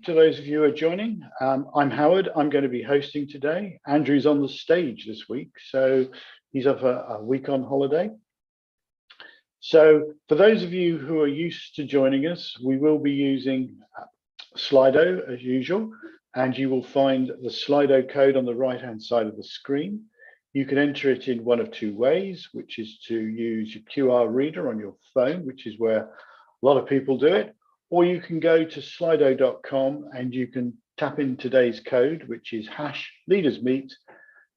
to those of you who are joining. I'm Howard. I'm going to be hosting today. Andrew's on the stage this week, so he's off a week on holiday. So for those of you who are used to joining us, we will be using Slido as usual, and you will find the Slido code on the right-hand side of the screen. You can enter it in one of two ways, which is to use your QR reader on your phone, which is where a lot of people do it, or you can go to slido.com and you can tap in today's code, which is #leadersmeet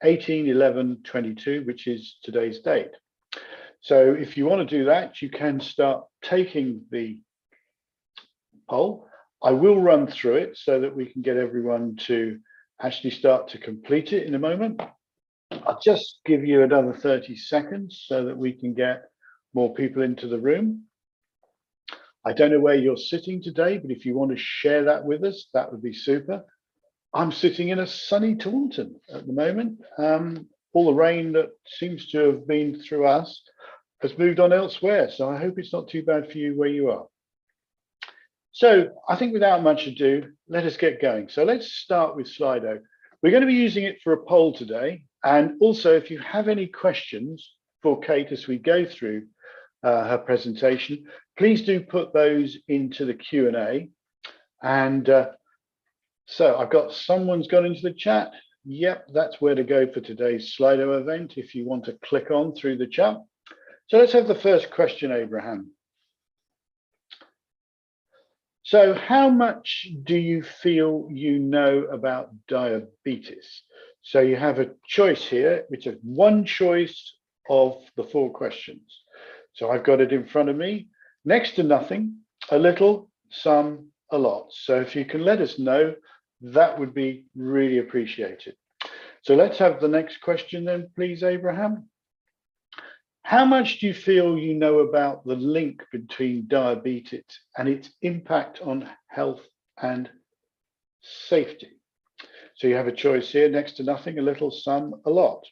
181122, which is today's date. So if you want to do that, you can start taking the poll. I will run through it so that we can get everyone to actually start to complete it in a moment. I'll just give you another 30 seconds so that we can get more people into the room. I don't know where you're sitting today, but if you want to share that with us, that would be super. I'm sitting in a sunny Taunton at the moment. All the rain that seems to have been through us has moved on elsewhere, so I hope it's not too bad for you where you are. So I think without much ado, let us get going. So let's start with Slido. We're going to be using it for a poll today. And also, if you have any questions for Kate as we go through her presentation, please do put those into the Q&A. And so I've got someone's gone into the chat. Yep, that's where to go for today's Slido event if you want to click on through the chat. So let's have the first question, Abraham. So how much do you feel you know about diabetes? So you have a choice here, which is one choice of the 4 questions. So I've got it in front of me. Next to nothing, a little, some, a lot. So if you can let us know, that would be really appreciated. So let's have the next question then, please, Abraham. How much do you feel you know about the link between diabetes and its impact on health and safety? So you have a choice here, next to nothing, a little, some, a lot.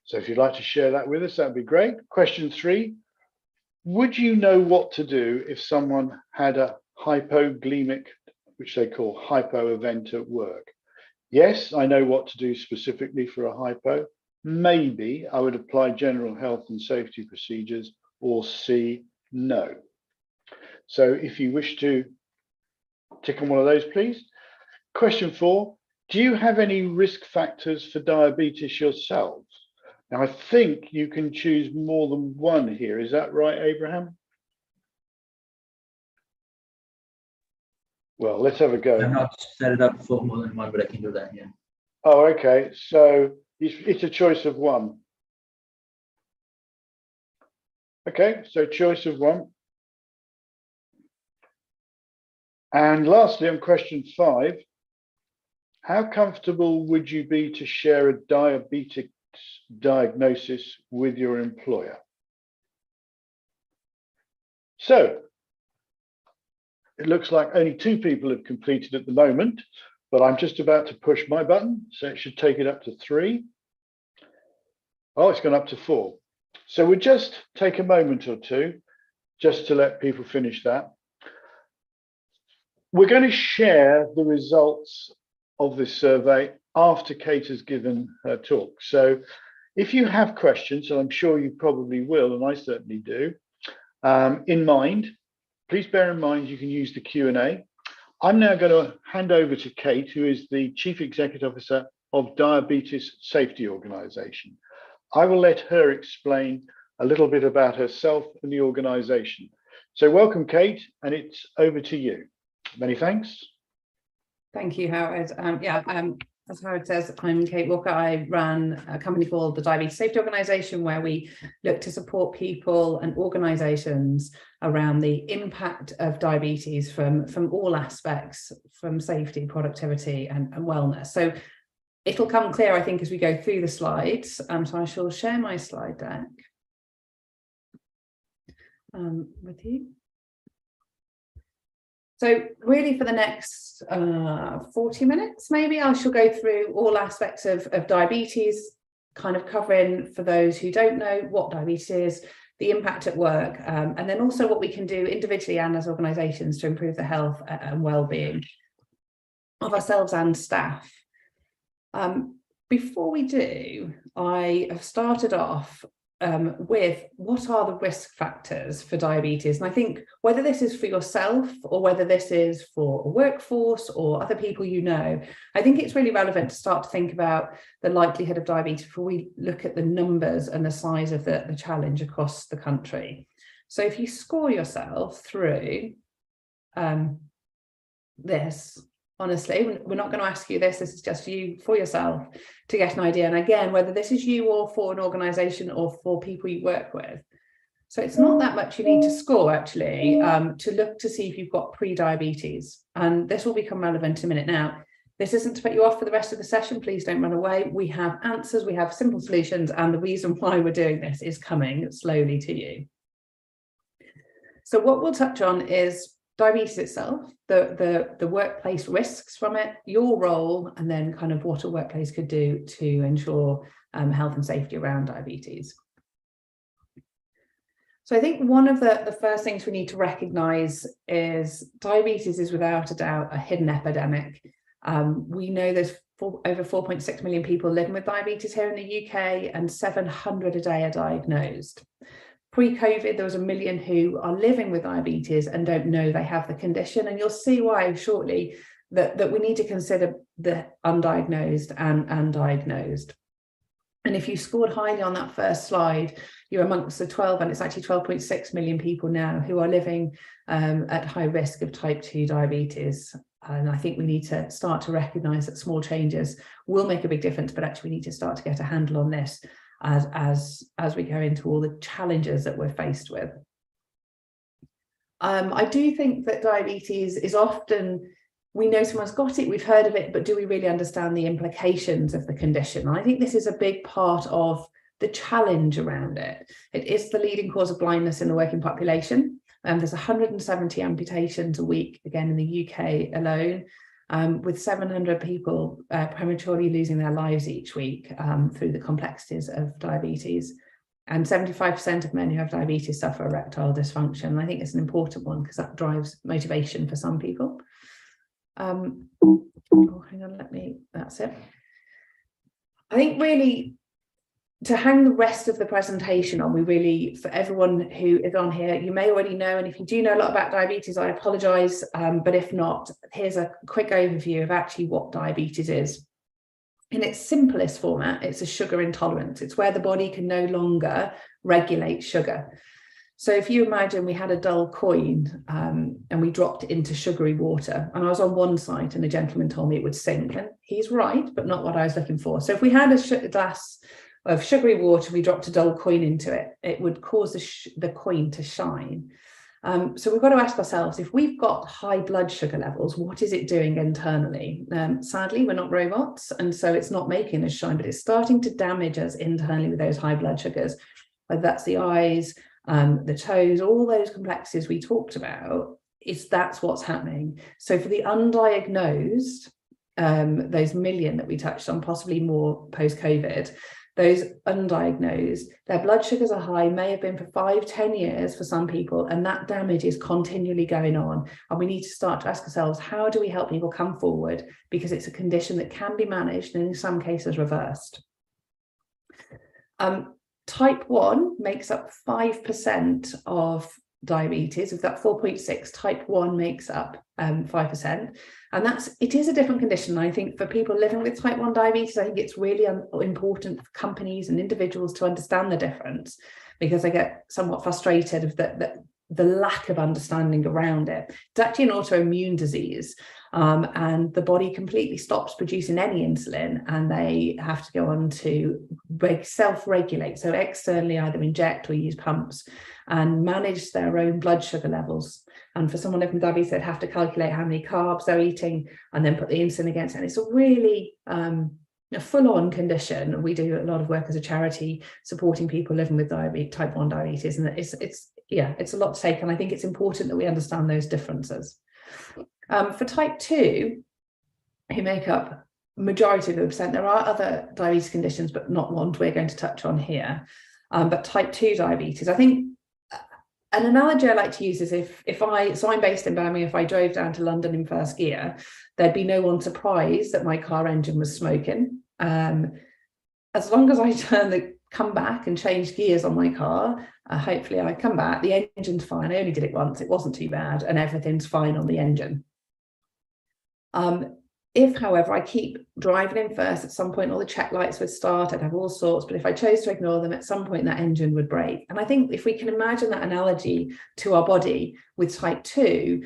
So if you'd like to share that with us, that'd be great. Question 3, would you know what to do if someone had a hypoglemic, which they call hypo event at work? Yes, I know what to do specifically for a hypo. Maybe I would apply general health and safety procedures, or C, no. So if you wish to tick on one of those, please. Question 4, do you have any risk factors for diabetes yourselves? Now, I think you can choose more than one here. Is that right, Abraham? Well, let's have a go. I've not set it up for more than one, but I can do that, yeah. Oh, okay. So it's a choice of 1. Okay, so choice of 1. And lastly, on question 5, how comfortable would you be to share a diabetes diagnosis with your employer? So it looks like only 2 people have completed at the moment, but I'm just about to push my button, so it should take it up to 3. Oh, it's gone up to 4. So we'll just take a moment or two just to let people finish that. We're going to share the results of this survey after Kate has given her talk. So if you have questions, and I'm sure you probably will, and I certainly do, in mind, please bear in mind you can use the Q&A. I'm now going to hand over to Kate, who is the Chief Executive Officer of Diabetes Safety Organisation. I will let her explain a little bit about herself and the organisation. So welcome, Kate, and it's over to you. Many thanks. Thank you, Howard. As Howard says, I'm Kate Walker. I run a company called the Diabetes Safety Organisation, where we look to support people and organisations around the impact of diabetes from all aspects, from safety, productivity and wellness. So it'll come clear, I think, as we go through the slides. So I shall share my slide deck with you. So really for the next 40 minutes, maybe, I shall go through all aspects of diabetes, kind of covering, for those who don't know, what diabetes is, the impact at work, and then also what we can do individually and as organisations to improve the health and well-being of ourselves and staff. Before we do, I have started off with what are the risk factors for diabetes. And I think whether this is for yourself or whether this is for a workforce or other people you know, I think it's really relevant to start to think about the likelihood of diabetes before we look at the numbers and the size of the challenge across the country. So if you score yourself through this, honestly, we're not going to ask you this is just you for yourself to get an idea. And again, whether this is you or for an organisation or for people you work with. So it's not that much you need to score, actually, to look to see if you've got pre-diabetes. And this will become relevant in a minute. Now, this isn't to put you off for the rest of the session. Please don't run away. We have answers, we have simple solutions, and the reason why we're doing this is coming slowly to you. So what we'll touch on is diabetes itself, the workplace risks from it, your role, and then kind of what a workplace could do to ensure health and safety around diabetes. So I think one of the first things we need to recognise is diabetes is without a doubt a hidden epidemic. We know there's over 4.6 million people living with diabetes here in the UK, and 700 a day are diagnosed. Pre-COVID, there was 1 million who are living with diabetes and don't know they have the condition. And you'll see why shortly that we need to consider the undiagnosed and diagnosed. And if you scored highly on that first slide, you're amongst the 12, and it's actually 12.6 million people now who are living at high risk of type 2 diabetes. And I think we need to start to recognise that small changes will make a big difference, but actually we need to start to get a handle on this as we go into all the challenges that we're faced with. I do think that diabetes is often, we know someone's got it, we've heard of it, but do we really understand the implications of the condition? And I think this is a big part of the challenge around it. It is the leading cause of blindness in the working population. There's 170 amputations a week, again, in the UK alone. With 700 people prematurely losing their lives each week through the complexities of diabetes. And 75% of men who have diabetes suffer erectile dysfunction. And I think it's an important one because that drives motivation for some people. Oh, hang on, that's it. I think really to hang the rest of the presentation on, for everyone who is on here, you may already know, and if you do know a lot about diabetes, I apologise, but if not, here's a quick overview of actually what diabetes is. In its simplest format, it's a sugar intolerance. It's where the body can no longer regulate sugar. So if you imagine we had a dull coin and we dropped it into sugary water, and I was on one site and a gentleman told me it would sink, and he's right, but not what I was looking for. So if we had a glass of sugary water, we dropped a dull coin into it, it would cause the coin to shine. So we've got to ask ourselves, if we've got high blood sugar levels, what is it doing internally? Sadly, we're not robots, and so it's not making us shine, but it's starting to damage us internally with those high blood sugars, whether that's the eyes, the toes, all those complexities we talked about, that's what's happening. So for the undiagnosed, those million that we touched on, possibly more post-COVID, those undiagnosed, their blood sugars are high, may have been for 5-10 years for some people, and that damage is continually going on. And we need to start to ask ourselves, how do we help people come forward? Because it's a condition that can be managed and in some cases reversed. Type 1 makes up 5% of diabetes. Of that 4.6, type 1 makes up 5%. And it is a different condition. I think for people living with type 1 diabetes, I think it's really important for companies and individuals to understand the difference, because I get somewhat frustrated of the lack of understanding around it. It's actually an autoimmune disease, and the body completely stops producing any insulin, and they have to go on to self-regulate, so externally either inject or use pumps and manage their own blood sugar levels. And for someone living with diabetes, they'd have to calculate how many carbs they're eating and then put the insulin against it. And it's a really a full-on condition. We do a lot of work as a charity supporting people living with type 1 diabetes, and it's a lot to take, and I think it's important that we understand those differences. For type 2, who make up majority of the percent, there are other diabetes conditions, but not ones we're going to touch on here. But type 2 diabetes, I think an analogy I like to use is so I'm based in Birmingham, if I drove down to London in first gear, there'd be no one surprised that my car engine was smoking. As long as I come back and change gears on my car, hopefully I come back, the engine's fine. I only did it once, it wasn't too bad, and everything's fine on the engine. If, however, I keep driving in first, at some point all the check lights would start, I'd have all sorts, but if I chose to ignore them, at some point that engine would break. And I think if we can imagine that analogy to our body with type 2,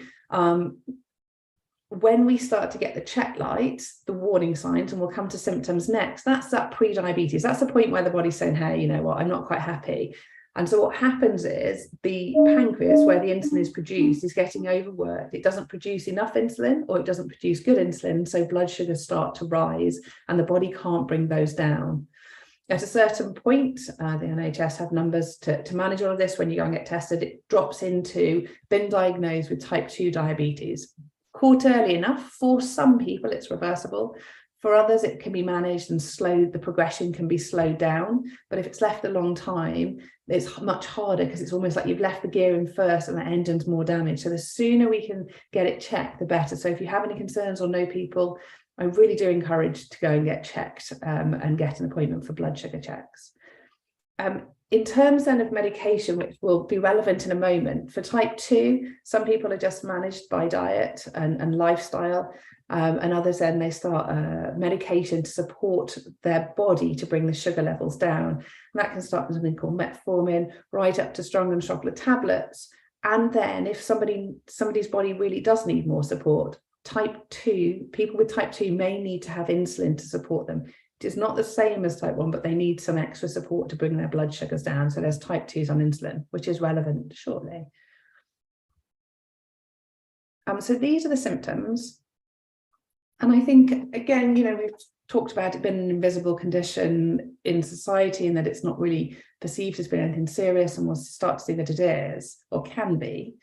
when we start to get the check lights, the warning signs, and we'll come to symptoms next, that's that pre-diabetes. That's the point where the body's saying, hey, you know what, I'm not quite happy. And so what happens is the pancreas, where the insulin is produced, is getting overworked. It doesn't produce enough insulin, or it doesn't produce good insulin. So blood sugars start to rise and the body can't bring those down. At a certain point, the NHS have numbers to manage all of this. When you go and get tested, it drops into been diagnosed with type 2 diabetes. Caught early enough, for some people it's reversible. For others, it can be managed and the progression can be slowed down. But if it's left a long time, it's much harder, because it's almost like you've left the gear in first and the engine's more damaged. So the sooner we can get it checked, the better. So if you have any concerns or know people, I really do encourage to go and get checked and get an appointment for blood sugar checks. In terms then of medication, which will be relevant in a moment, for type 2, some people are just managed by diet and lifestyle, and others then they start medication to support their body to bring the sugar levels down. And that can start with something called metformin, right up to strong and chocolate tablets. And then if somebody's body really does need more support, people with type 2 may need to have insulin to support them. It is not the same as type 1, but they need some extra support to bring their blood sugars down. So there's type 2s on insulin, which is relevant shortly. So these are the symptoms. And I think, again, you know, we've talked about it being an invisible condition in society, and that it's not really perceived as being anything serious, and we'll start to see that it is, or can be.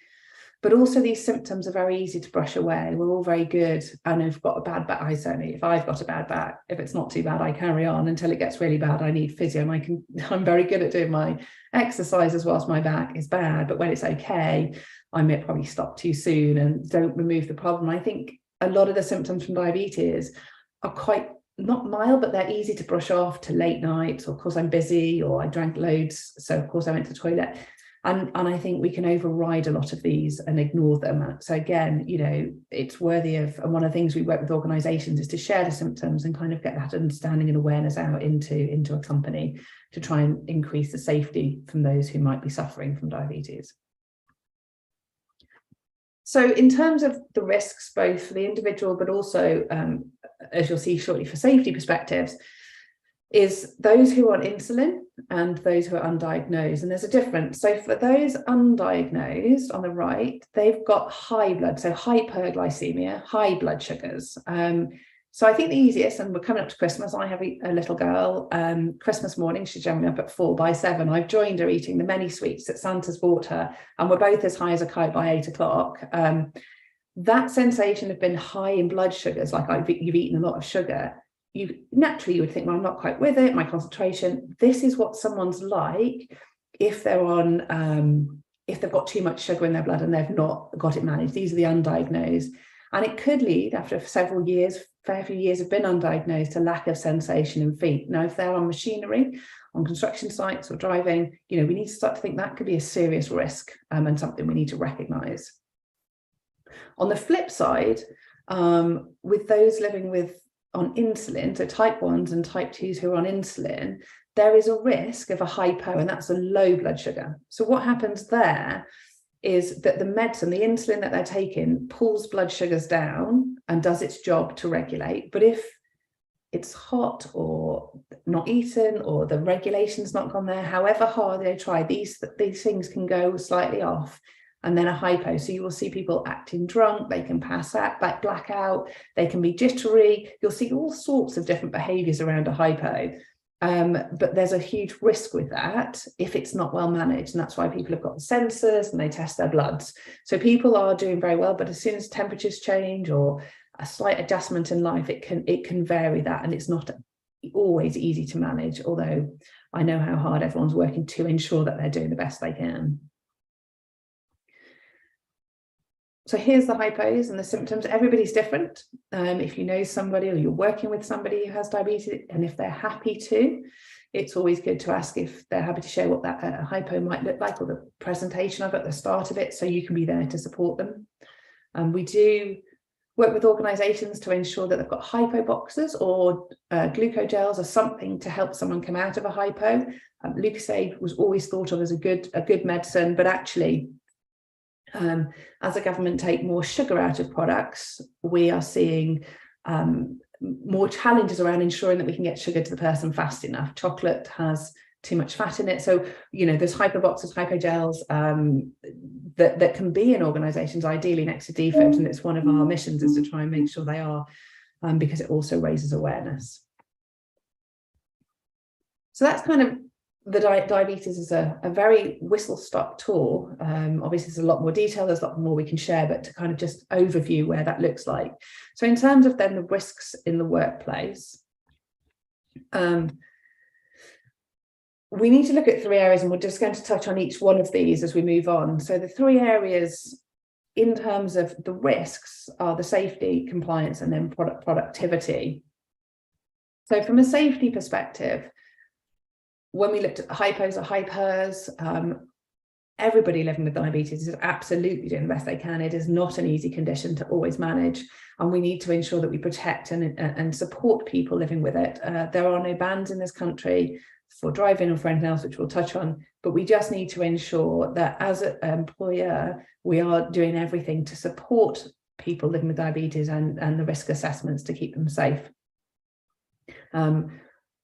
But also these symptoms are very easy to brush away. We're all very good. And if I've got a bad back, if I've got a bad back, if it's not too bad, I carry on until it gets really bad. I need physio, and I'm very good at doing my exercises whilst my back is bad. But when it's okay, I may probably stop too soon and don't remove the problem. I think a lot of the symptoms from diabetes are quite not mild, but they're easy to brush off to late nights, or of course I'm busy, or I drank loads, so of course I went to the toilet. And I think we can override a lot of these and ignore them. So again, you know, it's worthy of, and one of the things we work with organisations is to share the symptoms and kind of get that understanding and awareness out into a company to try and increase the safety from those who might be suffering from diabetes. So in terms of the risks, both for the individual, but also, as you'll see shortly, for safety perspectives, is those who are on insulin and those who are undiagnosed. And there's a difference. So for those undiagnosed on the right, they've got high hyperglycemia, high blood sugars. So I think the easiest, and we're coming up to Christmas, I have a little girl, Christmas morning, she's generally up at 4. By 7, I've joined her eating the many sweets that Santa's bought her, and we're both as high as a kite by 8 o'clock. That sensation of being high in blood sugars, like you've eaten a lot of sugar, you would think, well, I'm not quite with it, my concentration. This is what someone's like if they're on, if they've got too much sugar in their blood and they've not got it managed. These are the undiagnosed. And it could lead, after several years, fair few years have been undiagnosed, to lack of sensation in feet. Now, if they're on machinery, on construction sites or driving, you know, we need to start to think that could be a serious risk, and something we need to recognise. On the flip side, with those living on insulin, so type 1s and type 2s who are on insulin, there is a risk of a hypo, and that's a low blood sugar. So what happens there is that the medicine, the insulin that they're taking, pulls blood sugars down and does its job to regulate. But if it's hot or not eaten, or the regulation's not gone there, however hard they try, these things can go slightly off, and then a hypo. So you will see people acting drunk, they can pass out, black out, they can be jittery. You'll see all sorts of different behaviours around a hypo. But there's a huge risk with that if it's not well managed. And that's why people have got the sensors and they test their bloods. So people are doing very well, but as soon as temperatures change or a slight adjustment in life, it can vary that. And it's not always easy to manage, although I know how hard everyone's working to ensure that they're doing the best they can. So here's the hypos and the symptoms. Everybody's different. If you know somebody or you're working with somebody who has diabetes, and if they're happy to, it's always good to ask if they're happy to share what that hypo might look like, or the presentation of it at the start of it, so you can be there to support them. We do work with organisations to ensure that they've got hypo boxes or glucogels or something to help someone come out of a hypo. Lucozade was always thought of as a good medicine, but actually, as the government take more sugar out of products, we are seeing more challenges around ensuring that we can get sugar to the person fast enough. Chocolate has too much fat in it, so there's hypoboxes, hypogels that can be in organisations, ideally next to DFID, and it's one of our missions is to try and make sure they are, because it also raises awareness. So that's kind of the diabetes is a very whistle-stop tour. Obviously, there's a lot more detail, there's a lot more we can share, but to kind of just overview where that looks like. So in terms of then the risks in the workplace, we need to look at 3 areas, and we're just going to touch on each one of these as we move on. So the 3 areas in terms of the risks are the safety, compliance, and then productivity. So from a safety perspective, when we looked at the hypos or hypers, everybody living with diabetes is absolutely doing the best they can. It is not an easy condition to always manage, and we need to ensure that we protect and support people living with it. There are no bans in this country for driving or for anything else, which we'll touch on, but we just need to ensure that as an employer, we are doing everything to support people living with diabetes and the risk assessments to keep them safe.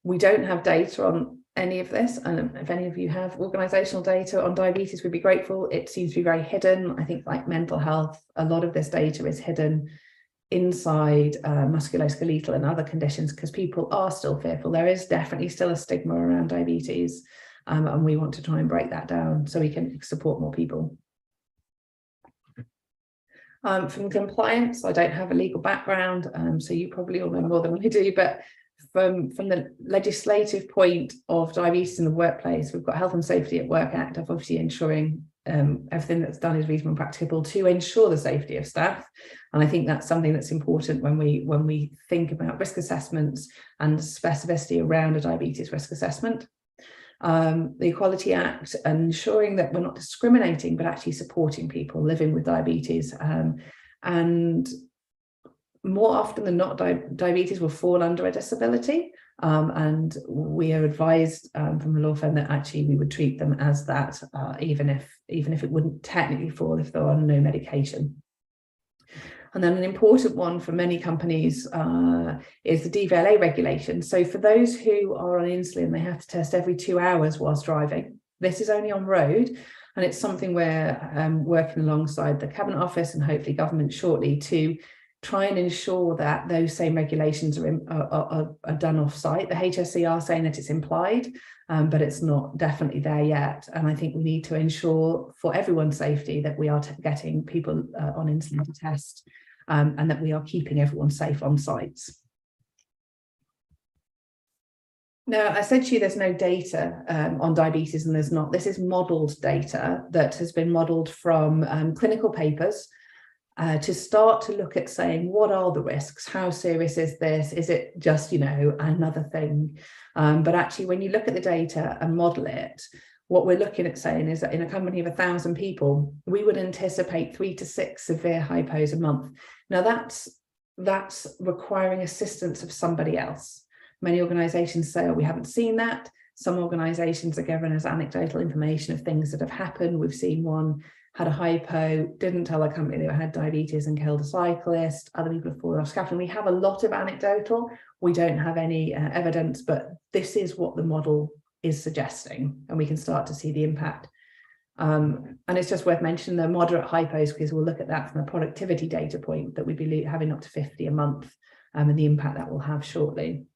We don't have data on any of this, and if any of you have organisational data on diabetes, we'd be grateful. It seems to be very hidden. I think like mental health, a lot of this data is hidden inside musculoskeletal and other conditions because people are still fearful. There is definitely still a stigma around diabetes, and we want to try and break that down so we can support more people. From compliance, I don't have a legal background, so you probably all know more than I do, but from the legislative point of diabetes in the workplace, we've got Health and Safety at Work Act of obviously ensuring everything that's done is reasonable and practicable to ensure the safety of staff. And I think that's something that's important when we think about risk assessments and specificity around a diabetes risk assessment. The Equality Act, ensuring that we're not discriminating, but actually supporting people living with diabetes. And more often than not, diabetes will fall under a disability. And we are advised from the law firm that actually we would treat them as that, even if it wouldn't technically fall if they're on no medication. And then an important one for many companies is the DVLA regulation. So for those who are on insulin, they have to test every 2 hours whilst driving. This is only on road, and it's something we're working alongside the Cabinet Office and hopefully government shortly to try and ensure that those same regulations are done off-site. The HSE are saying that it's implied, but it's not definitely there yet. And I think we need to ensure for everyone's safety that we are getting people on insulin to test, and that we are keeping everyone safe on sites. Now, I said to you there's no data on diabetes, and there's not. This is modelled data that has been modelled from clinical papers, to start to look at saying, what are the risks? How serious is this? Is it just, another thing? But actually, when you look at the data and model it, what we're looking at saying is that in a company of 1,000 people, we would anticipate 3 to 6 severe hypos a month. Now, that's requiring assistance of somebody else. Many organisations say, oh, we haven't seen that. Some organisations are giving us anecdotal information of things that have happened. We've seen one had a hypo, didn't tell a company they had diabetes and killed a cyclist. Other people have fallen off scaffolding. We have a lot of anecdotal. We don't have any evidence, but this is what the model is suggesting, and we can start to see the impact. And it's just worth mentioning the moderate hypos, because we'll look at that from a productivity data point that we'd be having up to 50 a month, and the impact that will have shortly.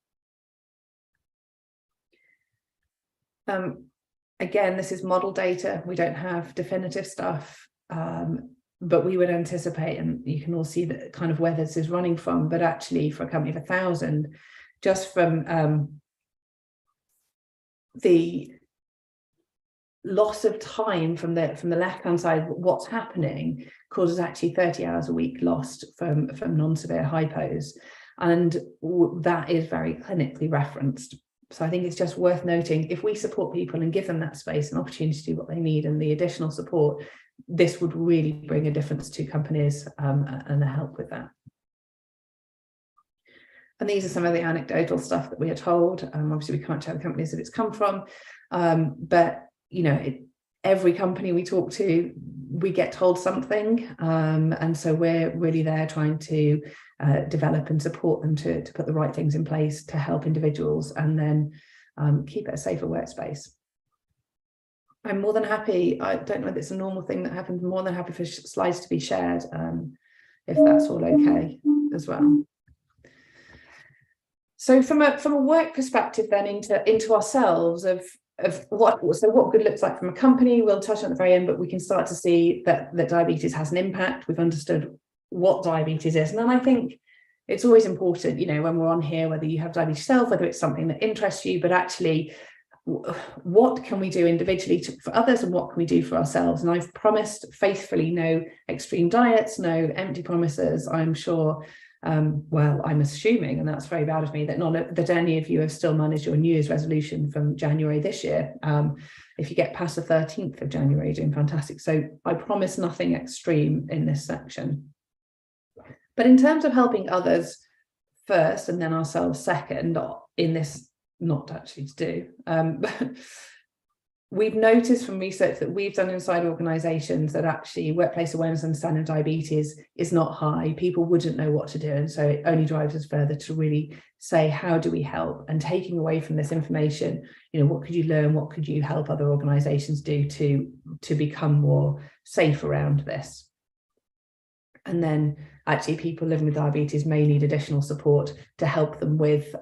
Again, this is model data. We don't have definitive stuff, but we would anticipate, and you can all see that kind of where this is running from, but actually for a company of 1,000, just from the loss of time from the left-hand side, what's happening causes actually 30 hours a week lost from non-severe hypos, and that is very clinically referenced. So I think it's just worth noting, if we support people and give them that space and opportunity to do what they need and the additional support, this would really bring a difference to companies and help with that. And these are some of the anecdotal stuff that we are told. Obviously, we can't tell the companies that it's come from, but you know, every company we talk to, we get told something, and so we're really there trying to develop and support them to put the right things in place to help individuals and then keep it a safer workspace. I'm more than happy, I don't know if it's a normal thing that happens, more than happy for slides to be shared, if that's all okay as well. So from a work perspective then into ourselves of what good looks like from a company, we'll touch on at the very end, but we can start to see that diabetes has an impact. We've understood what diabetes is. And then I think it's always important, you know, when we're on here, whether you have diabetes yourself, whether it's something that interests you, but actually what can we do individually for others and what can we do for ourselves? And I've promised faithfully no extreme diets, no empty promises. I'm sure, well, I'm assuming, and that's very bad of me, that any of you have still managed your New Year's resolution from January this year. If you get past the 13th of January, you're doing fantastic. So I promise nothing extreme in this section. But in terms of helping others first and then ourselves second in this, not actually to do, we've noticed from research that we've done inside organisations that actually workplace awareness and understanding of diabetes is not high. People wouldn't know what to do, and so it only drives us further to really say, how do we help? And taking away from this information, you know, what could you learn? What could you help other organisations do to become more safe around this? And then actually people living with diabetes may need additional support to help them with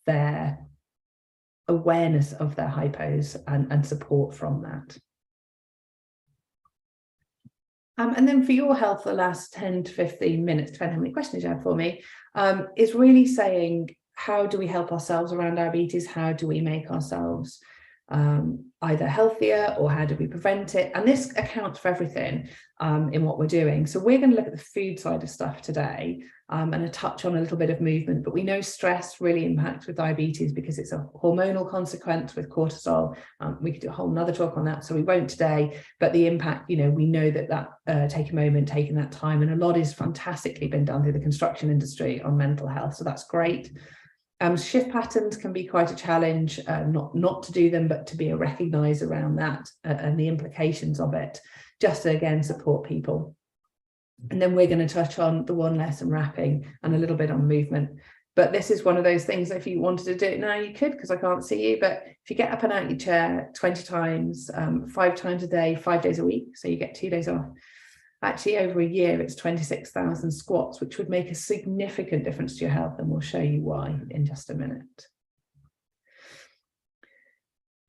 their awareness of their hypos and support from that. And then for your health, the last 10 to 15 minutes, depending on how many questions you have for me, is really saying, how do we help ourselves around diabetes? How do we make ourselves either healthier, or how do we prevent it? And this accounts for everything in what we're doing. So we're going to look at the food side of stuff today, and a touch on a little bit of movement. But we know stress really impacts with diabetes because it's a hormonal consequence with cortisol. We could do a whole nother talk on that, so we won't today. But the impact, you know, we know that take a moment, taking that time, and a lot is fantastically been done through the construction industry on mental health. So that's great. Shift patterns can be quite a challenge, not to do them, but to be recognised around that and the implications of it, just to again support people. And then we're going to touch on the one less and wrapping and a little bit on movement. But this is one of those things, if you wanted to do it now, you could, because I can't see you. But if you get up and out your chair 20 times, 5 times a day, 5 days a week, so you get 2 days off. Actually, over a year, it's 26,000 squats, which would make a significant difference to your health. And we'll show you why in just a minute.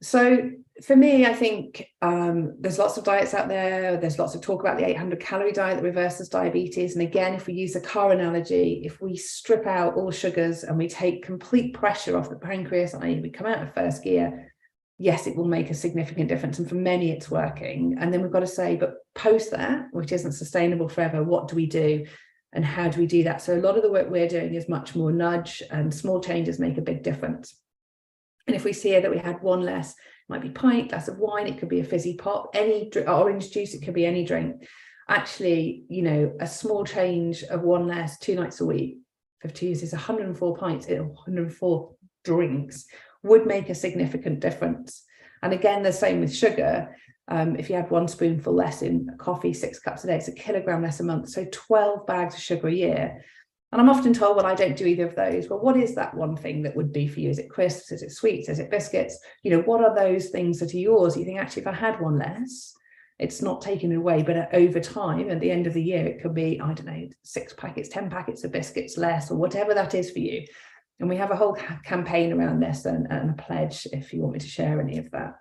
So for me, I think there's lots of diets out there. There's lots of talk about the 800-calorie diet that reverses diabetes. And again, if we use a car analogy, if we strip out all sugars and we take complete pressure off the pancreas, i.e. we come out of first gear, yes, it will make a significant difference. And for many, it's working. And then we've got to say, but post that, which isn't sustainable forever, what do we do? And how do we do that? So a lot of the work we're doing is much more nudge, and small changes make a big difference. And if we see that we had one less, it might be a pint, glass of wine, it could be a fizzy pop, any orange juice, it could be any drink. Actually, you know, a small change of one less 2 nights a week for 2 years is 104 pints, 104 drinks would make a significant difference. And again, the same with sugar. If you had 1 spoonful less in coffee, 6 cups a day, it's 1 kilogram less a month. So 12 bags of sugar a year. And I'm often told, well, I don't do either of those. Well, what is that one thing that would be for you? Is it crisps? Is it sweets? Is it biscuits? You know, what are those things that are yours? You think, actually, if I had one less, it's not taken away, but over time, at the end of the year, it could be, I don't know, 6 packets, 10 packets of biscuits less, or whatever that is for you. And we have a whole campaign around this and a pledge if you want me to share any of that.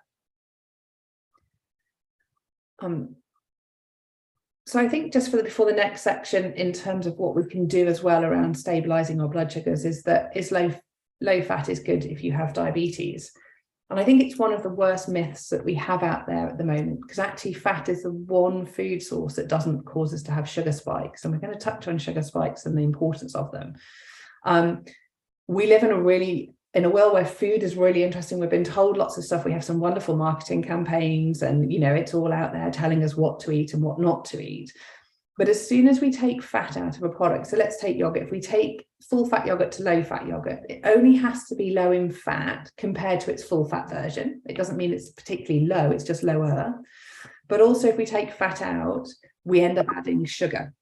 So I think just before the next section, in terms of what we can do as well around stabilising our blood sugars, is low fat is good if you have diabetes. And I think it's one of the worst myths that we have out there at the moment, because actually fat is the one food source that doesn't cause us to have sugar spikes. And we're going to touch on sugar spikes and the importance of them. We live in a world where food is really interesting. We've been told lots of stuff. We have some wonderful marketing campaigns, and it's all out there telling us what to eat and what not to eat. But as soon as we take fat out of a product, so let's take yogurt. If we take full fat yogurt to low fat yogurt, it only has to be low in fat compared to its full fat version. It doesn't mean it's particularly low, it's just lower. But also if we take fat out, we end up adding sugar.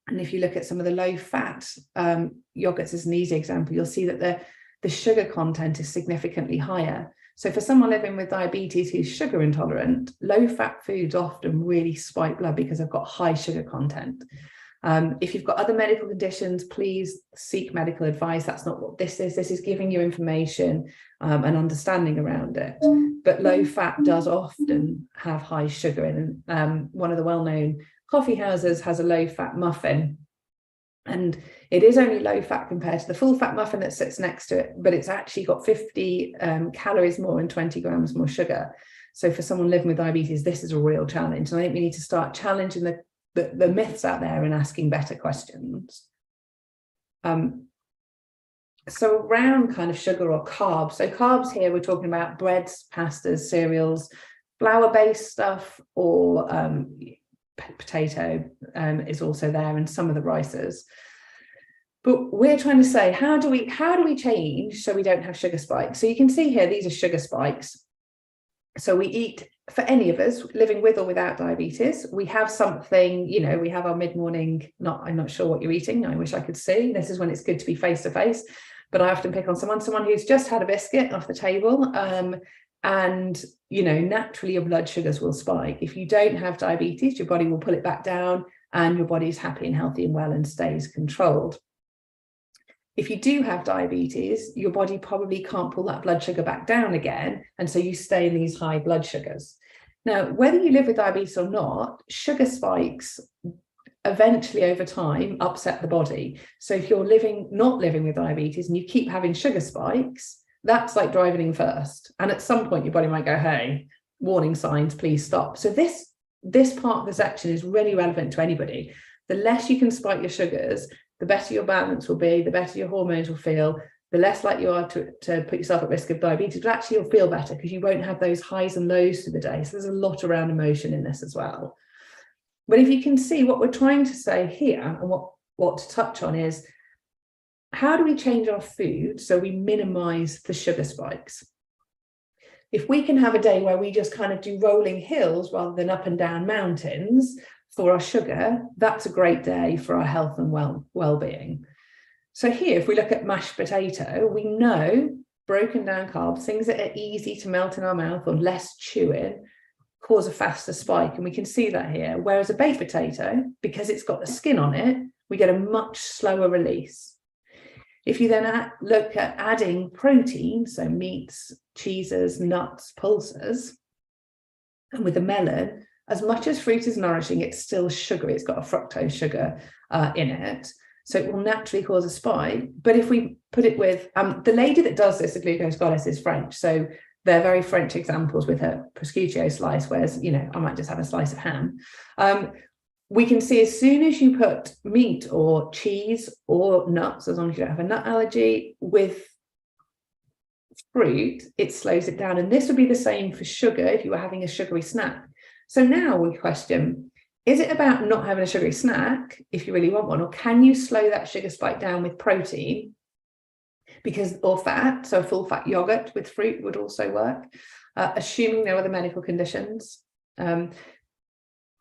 And if you look at some of the low fat yogurts as an easy example, you'll see that the sugar content is significantly higher. So for someone living with diabetes who's sugar intolerant, low fat foods often really spike blood because they've got high sugar content. If you've got other medical conditions, please seek medical advice. That's not what this is. This is giving you information and understanding around it. But low fat does often have high sugar in. One of the well-known coffee houses has a low fat muffin. And it is only low fat compared to the full fat muffin that sits next to it, but it's actually got 50 calories more and 20 grams more sugar. So for someone living with diabetes, this is a real challenge. And I think we need to start challenging the myths out there and asking better questions. So around kind of sugar or carbs. So carbs here, we're talking about breads, pastas, cereals, flour-based stuff, or potato is also there, and some of the rices. But we're trying to say, how do we change so we don't have sugar spikes? So you can see here, these are sugar spikes. So we eat, for any of us living with or without diabetes, we have something, we have our mid-morning, I'm not sure what you're eating. I wish I could see. This is when it's good to be face to face. But I often pick on someone who's just had a biscuit off the table. And naturally your blood sugars will spike. If you don't have diabetes, your body will pull it back down and your body is happy and healthy and well and stays controlled. If you do have diabetes, your body probably can't pull that blood sugar back down again, and so you stay in these high blood sugars. Now, whether you live with diabetes or not, sugar spikes eventually over time upset the body. So if you're not living with diabetes and you keep having sugar spikes, that's like driving in first. And at some point, your body might go, hey, warning signs, please stop. So this part of the section is really relevant to anybody. The less you can spike your sugars, the better your balance will be, the better your hormones will feel, the less likely you are to put yourself at risk of diabetes, but actually you'll feel better because you won't have those highs and lows through the day. So there's a lot around emotion in this as well. But if you can see what we're trying to say here and what to touch on is, how do we change our food so we minimize the sugar spikes? If we can have a day where we just kind of do rolling hills rather than up and down mountains for our sugar, that's a great day for our health and well-being. So here, if we look at mashed potato, we know broken down carbs, things that are easy to melt in our mouth or less chewing, cause a faster spike. And we can see that here. Whereas a baked potato, because it's got the skin on it, we get a much slower release. If you then look at adding protein, so meats, cheeses, nuts, pulses, and with a melon, as much as fruit is nourishing, it's still sugary. It's got a fructose sugar in it. So it will naturally cause a spike. But if we put it with, the lady that does this, the Glucose Goddess, is French. So they're very French examples with her prosciutto slice, whereas, I might just have a slice of ham. We can see as soon as you put meat or cheese or nuts, as long as you don't have a nut allergy, with fruit, it slows it down. And this would be the same for sugar if you were having a sugary snack. So now we question, is it about not having a sugary snack if you really want one, or can you slow that sugar spike down with protein? Or fat, so a full fat yogurt with fruit would also work, assuming no other medical conditions.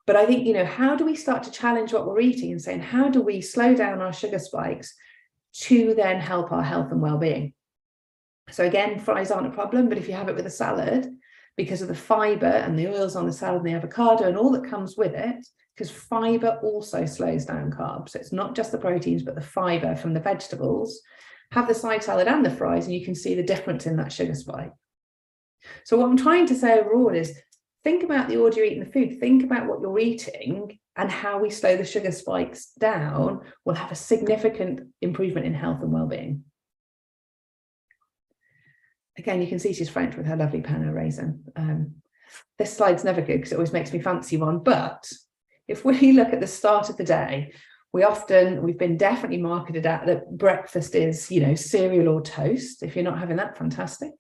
But I think, how do we start to challenge what we're eating and saying, how do we slow down our sugar spikes to then help our health and well-being? So again, fries aren't a problem, but if you have it with a salad, because of the fiber and the oils on the salad and the avocado and all that comes with it, because fiber also slows down carbs. So it's not just the proteins, but the fiber from the vegetables. Have the side salad and the fries, and you can see the difference in that sugar spike. So what I'm trying to say overall is, think about the order you're eating the food, think about what you're eating, and how we slow the sugar spikes down will have a significant improvement in health and well-being. Again, you can see she's French with her lovely pain au raisin. This slide's never good because it always makes me fancy one. But if we look at the start of the day, we've been definitely marketed at that breakfast is, you know, cereal or toast. If you're not having that, fantastic.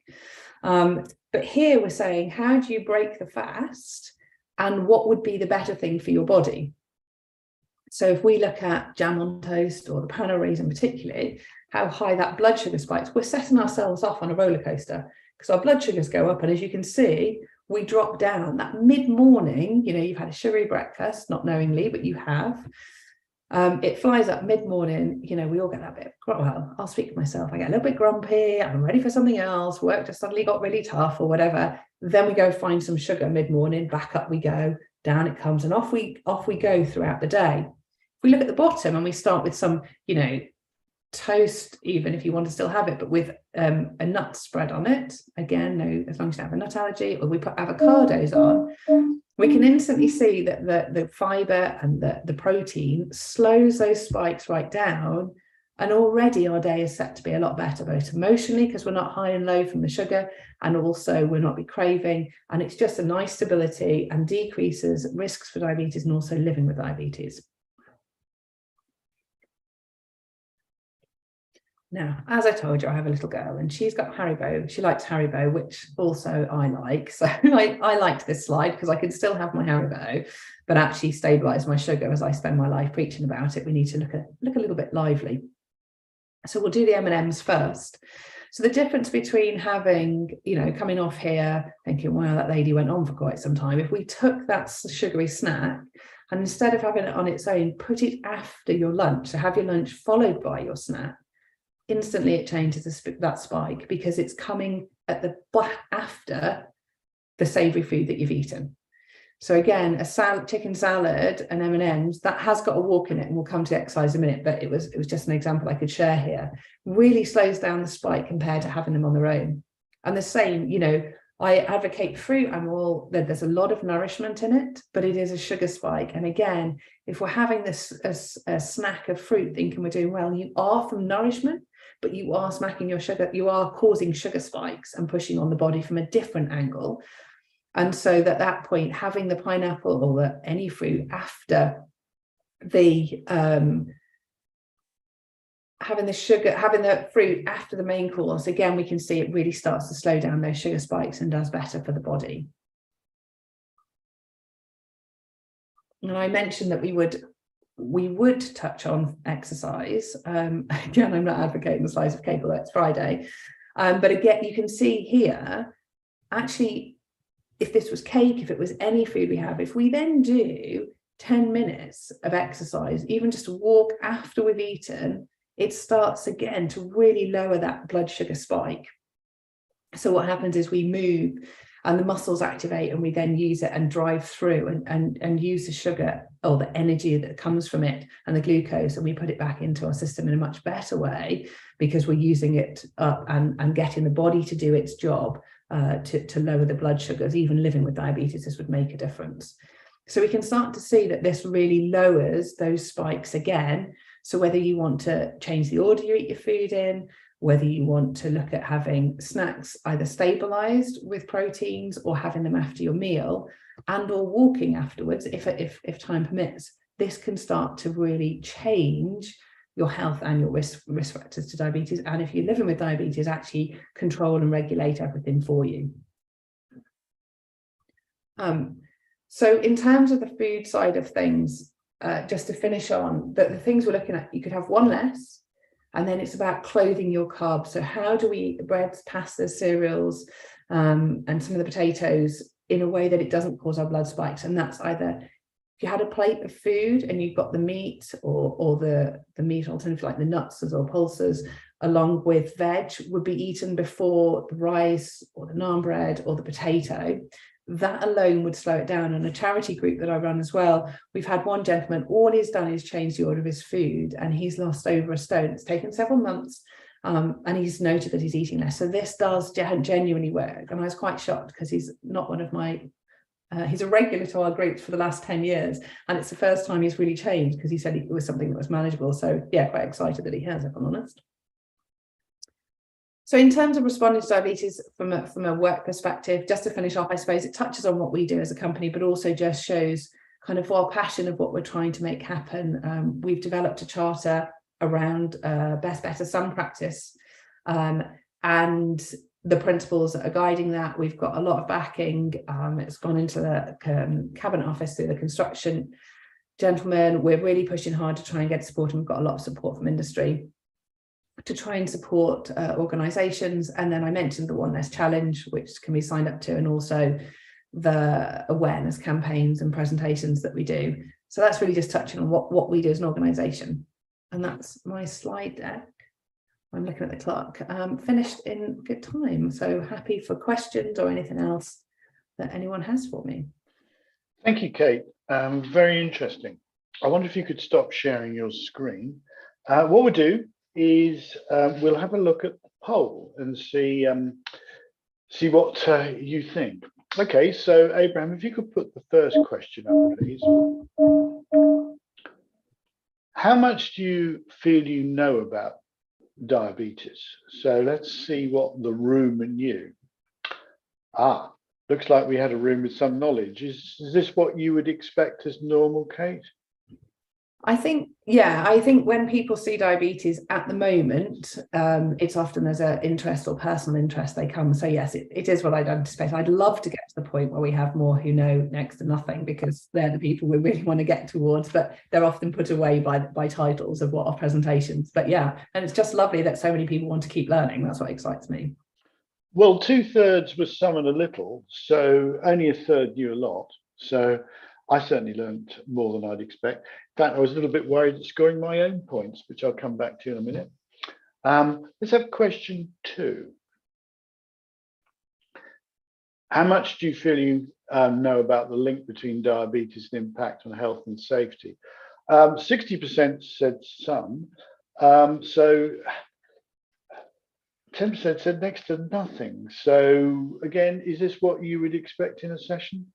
But here we're saying, how do you break the fast and what would be the better thing for your body? So if we look at jam on toast or the pain au raisin particularly, how high that blood sugar spikes, we're setting ourselves off on a roller coaster because our blood sugars go up. And as you can see, we drop down that mid-morning, you know, you've had a sugary breakfast, not knowingly, but you have. It flies up mid-morning, you know, we all get that bit, well, I'll speak for myself. I get a little bit grumpy, I'm ready for something else, work just suddenly got really tough or whatever. Then we go find some sugar mid-morning, back up we go, down it comes, and off we go throughout the day. If we look at the bottom and we start with some, you know, toast, even if you want to still have it, but with a nut spread on it, again, no, as long as you don't have a nut allergy, or we put avocados on, we can instantly see that the fiber and the protein slows those spikes right down. And already our day is set to be a lot better, both emotionally, because we're not high and low from the sugar, and also we'll not be craving. And it's just a nice stability and decreases risks for diabetes and also living with diabetes. Now, as I told you, I have a little girl and she's got Haribo. She likes Haribo, which also I like. So I liked this slide because I can still have my Haribo, but actually stabilize my sugar as I spend my life preaching about it. We need to look a little bit lively. So we'll do the M&Ms first. So the difference between having, you know, coming off here thinking, wow, that lady went on for quite some time. If we took that sugary snack and instead of having it on its own, put it after your lunch. So have your lunch followed by your snack. Instantly it changes that spike because it's coming at the after the savory food that you've eaten. So again, a salad, chicken salad and M&Ms, that has got a walk in it, and we'll come to exercise in a minute, but it was just an example I could share here, really slows down the spike compared to having them on their own. And the same, you know, I advocate fruit. There's a lot of nourishment in it, but it is a sugar spike. And again, if we're having this a snack of fruit thinking we're doing well, you are from nourishment, but you are smacking your sugar, you are causing sugar spikes and pushing on the body from a different angle. And so at that point, having the pineapple or any fruit after the having the fruit after the main course, again, we can see it really starts to slow down those sugar spikes and does better for the body. And I mentioned that we would touch on exercise. Again, I'm not advocating the slice of cake, although it's Friday. But again, you can see here, actually, if this was cake, if it was any food we have, if we then do 10 minutes of exercise, even just a walk after we've eaten, it starts again to really lower that blood sugar spike. So what happens is we move and the muscles activate, and we then use it and drive through and use the sugar or the energy that comes from it and the glucose, and we put it back into our system in a much better way because we're using it up and getting the body to do its job to lower the blood sugars. Even living with diabetes, this would make a difference. So we can start to see that this really lowers those spikes again. So whether you want to change the order you eat your food in, whether you want to look at having snacks either stabilized with proteins or having them after your meal and or walking afterwards, if time permits, this can start to really change your health and your risk factors to diabetes. And if you're living with diabetes, actually control and regulate everything for you. So in terms of the food side of things, just to finish on, the things we're looking at, you could have one less, and then it's about clothing your carbs. So how do we eat the breads, pastas, cereals, and some of the potatoes in a way that it doesn't cause our blood spikes? And that's either if you had a plate of food and you've got the meat or the meat alternative like the nuts or pulses along with veg would be eaten before the rice or the naan bread or the potato. That alone would slow it down. And a charity group that I run as well, we've had one gentleman, all he's done is change the order of his food and he's lost over a stone. It's taken several months and he's noted that he's eating less. So this does genuinely work. And I was quite shocked because he's not one of my, he's a regular to our groups for the last 10 years. And it's the first time he's really changed because he said it was something that was manageable. So yeah, quite excited that he has, if I'm honest. So in terms of responding to diabetes from a work perspective, just to finish off, I suppose it touches on what we do as a company, but also just shows kind of our passion of what we're trying to make happen. We've developed a charter around best, better, some practice, and the principles that are guiding that. We've got a lot of backing. It's gone into the Cabinet Office through the construction gentlemen. We're really pushing hard to try and get support, and we've got a lot of support from industry to try and support organisations. And then I mentioned the One Less Challenge, which can be signed up to, and also the awareness campaigns and presentations that we do. So that's really just touching on what we do as an organisation. And that's my slide deck. I'm looking at the clock. Finished in good time. So happy for questions or anything else that anyone has for me. Thank you, Kate. Very interesting. I wonder if you could stop sharing your screen. What we'll do is we'll have a look at the poll and see what you think. Okay, so Abraham, if you could put the first question up, please. How much do you feel you know about diabetes? So let's see what the room knew. Looks like we had a room with some knowledge. Is this what you would expect as normal, Kate? I think, yeah, I think when people see diabetes at the moment, it's often as an interest or personal interest they come. So yes, it is what I'd anticipate. I'd love to get to the point where we have more who know next to nothing, because they're the people we really want to get towards, but they're often put away by titles of what-off presentations. But yeah, and it's just lovely that so many people want to keep learning. That's what excites me. Well, 2/3 was some and a little, so only a third knew a lot. So I certainly learned more than I'd expect. In fact, I was a little bit worried at scoring my own points, which I'll come back to in a minute. Let's have question 2. How much do you feel you know about the link between diabetes and impact on health and safety? 60% said some. So 10% said next to nothing. So again, is this what you would expect in a session?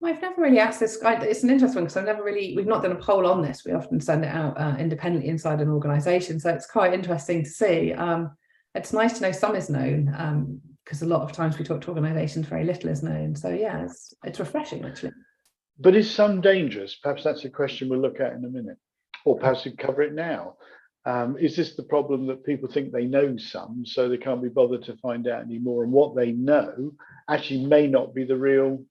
I've never really asked this. It's an interesting one, because we've not done a poll on this. We often send it out independently inside an organisation. So it's quite interesting to see. It's nice to know some is known, because a lot of times we talk to organisations, very little is known. So yeah, it's refreshing actually. But is some dangerous? Perhaps that's a question we'll look at in a minute, or perhaps we cover it now. Is this the problem that people think they know some, so they can't be bothered to find out anymore, and what they know actually may not be the real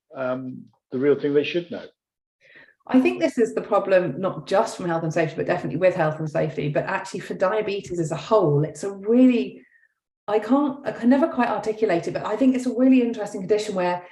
thing they should know? I think this is the problem, not just from health and safety, but definitely with health and safety, but actually for diabetes as a whole. It's a really, I can never quite articulate it, but I think it's a really interesting condition where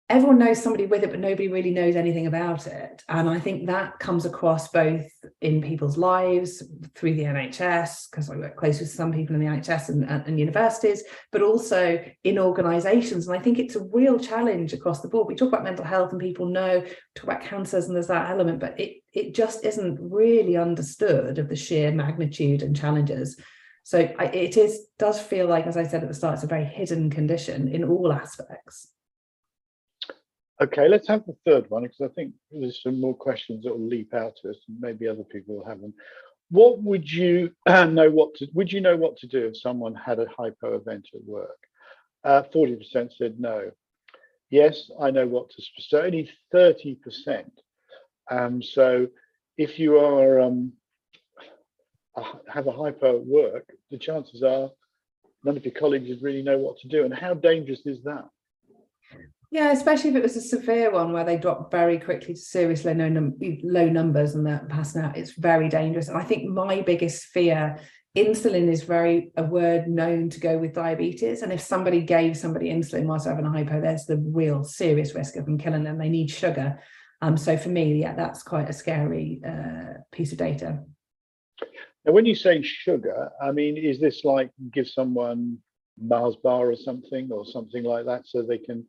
everyone knows somebody with it, but nobody really knows anything about it. And I think that comes across both in people's lives through the NHS, because I work closely with some people in the NHS and universities, but also in organisations. And I think it's a real challenge across the board. We talk about mental health and people know, talk about cancers and there's that element, but it just isn't really understood of the sheer magnitude and challenges. So it does feel like, as I said at the start, it's a very hidden condition in all aspects. Okay, let's have the third one, because I think there's some more questions that will leap out to us, and maybe other people will have them. What would you know what to do if someone had a hypo event at work? 40% said no. Yes, I know what to. So only 30%. So if you are have a hypo at work, the chances are none of your colleagues would really know what to do. And how dangerous is that? Yeah, especially if it was a severe one where they drop very quickly to serious low numbers and they're passing out. It's very dangerous. And I think my biggest fear, insulin is a word known to go with diabetes. And if somebody gave somebody insulin whilst having a hypo, there's the real serious risk of them killing them. They need sugar. So for me, yeah, that's quite a scary piece of data. Now, when you say sugar, I mean, is this like give someone Mars bar or something like that so they can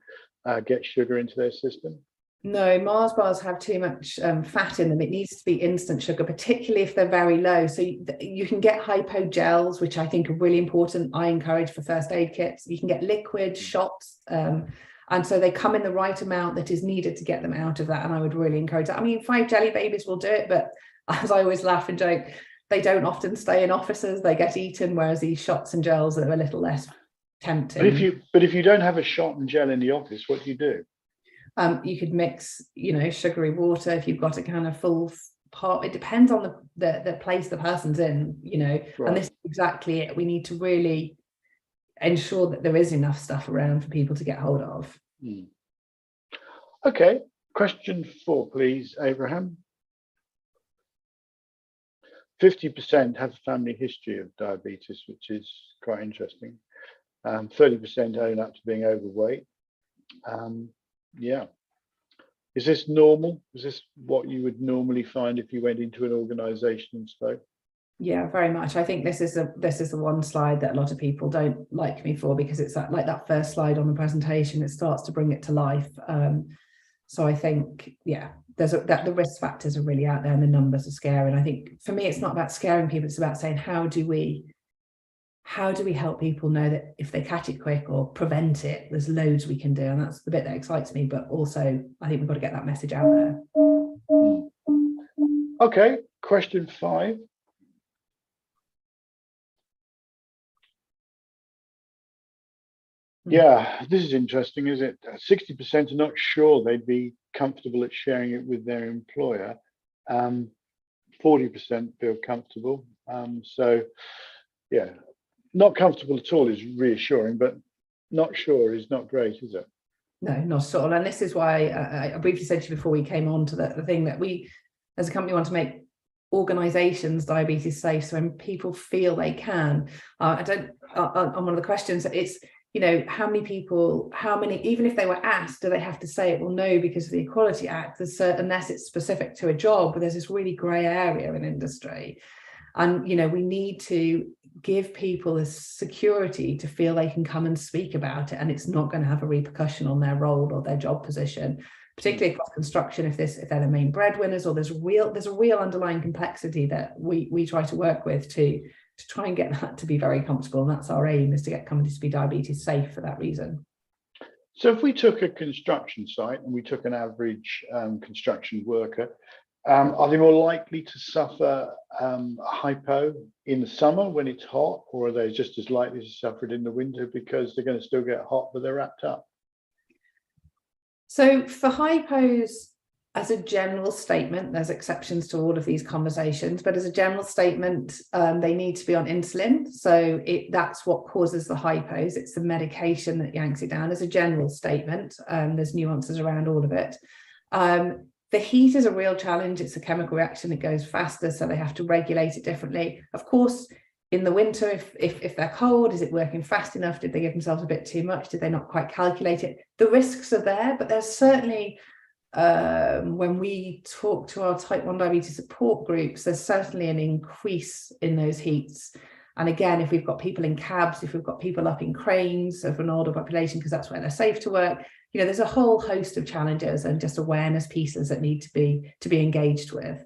get sugar into their system? No, Mars bars have too much fat in them. It needs to be instant sugar, particularly if they're very low. So you can get hypo gels, which I think are really important. I encourage for first aid kits. You can get liquid shots. And so they come in the right amount that is needed to get them out of that. And I would really encourage that. I mean, 5 jelly babies will do it, but as I always laugh and joke, they don't often stay in offices, they get eaten, whereas these shots and gels are a little less tempting. But if you don't have a shot and gel in the office, what do you do? You could mix, sugary water if you've got a kind of full part. It depends on the place the person's in, Right. and this is exactly it. We need to really ensure that there is enough stuff around for people to get hold of. Okay, question 4, please, Abraham. 50% have a family history of diabetes, which is quite interesting. 30% own up to being overweight. Yeah. Is this normal? Is this what you would normally find if you went into an organization and spoke? Yeah, very much. I think this is the one slide that a lot of people don't like me for, because it's like that first slide on the presentation. It starts to bring it to life. So I think, yeah, the risk factors are really out there and the numbers are scary. And I think for me, it's not about scaring people. It's about saying, how do we help people know that if they catch it quick or prevent it, there's loads we can do. And that's the bit that excites me. But also, I think we've got to get that message out there. Okay, question 5. Yeah, this is interesting, is it? 60% are not sure they'd be comfortable at sharing it with their employer. 40% feel comfortable. So, yeah, not comfortable at all is reassuring, but not sure is not great, is it? No, not at all. And this is why I briefly said to you before we came on to the thing that we, as a company, want to make organizations diabetes safe. So when people feel they can, on one of the questions, it's, how many, even if they were asked, do they have to say it? Well, no, because of the Equality Act, unless it's specific to a job, but there's this really grey area in industry. And, we need to give people the security to feel they can come and speak about it, and it's not going to have a repercussion on their role or their job position, particularly across construction, if they're the main breadwinners, or there's a real underlying complexity that we try to work with to try and get that to be very comfortable. And that's our aim, is to get companies to be diabetes safe for that reason. So if we took a construction site and we took an average construction worker, are they more likely to suffer hypo in the summer when it's hot, or are they just as likely to suffer it in the winter because they're going to still get hot, but they're wrapped up? So for hypos, as a general statement, there's exceptions to all of these conversations, but as a general statement, they need to be on insulin. So that's what causes the hypos. It's the medication that yanks it down. As a general statement, there's nuances around all of it. The heat is a real challenge. It's a chemical reaction. It goes faster, so they have to regulate it differently. Of course, in the winter, if they're cold, is it working fast enough? Did they give themselves a bit too much? Did they not quite calculate it? The risks are there, but there's certainly, when we talk to our type 1 diabetes support groups, there's certainly an increase in those heats. And again, if we've got people in cabs, if we've got people up in cranes of an older population, because that's where they're safe to work, there's a whole host of challenges and just awareness pieces that need to be engaged with.